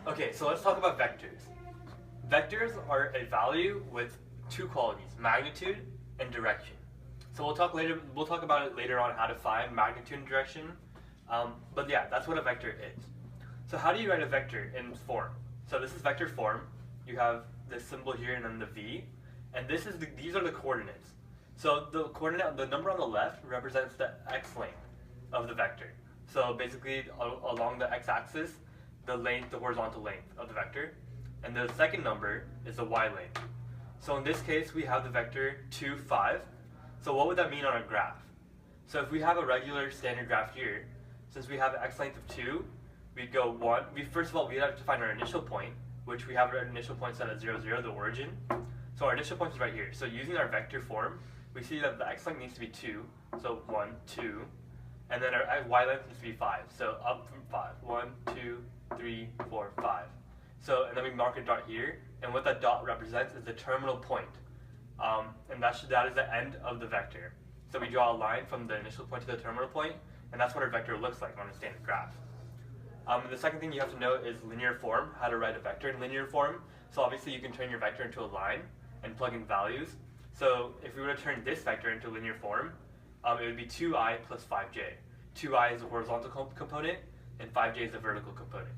Okay, so let's talk about vectors. Vectors are a value with two qualities, magnitude and direction. So we'll talk about it later on how to find magnitude and direction. But yeah, that's what a vector is. So how do you write a vector in form? So this is vector form. You have this symbol here and then the v, and these are the coordinates. So the number on the left represents the x length of the vector. So basically along the x-axis, the horizontal length of the vector, and the second number is the y length. So in this case, we have the vector 2, 5. So what would that mean on a graph? So if we have a regular standard graph here, since we have an x length of 2, we'd go 1. First of all, we'd have to find our initial point, which we have our initial point set at 0, 0, the origin. So our initial point is right here. So using our vector form, we see that the x length needs to be 2, so 1, 2. And then our y length needs to be 5, so up from 5. 1, 2, 3, 4, 5. So, and then we mark a dot here, and what that dot represents is the terminal point. And that is the end of the vector. So we draw a line from the initial point to the terminal point, and that's what our vector looks like on a standard graph. The second thing you have to know is linear form, how to write a vector in linear form. So obviously you can turn your vector into a line and plug in values. So if we were to turn this vector into linear form, it would be 2i plus 5j. 2i is a horizontal component, and 5j is a vertical component.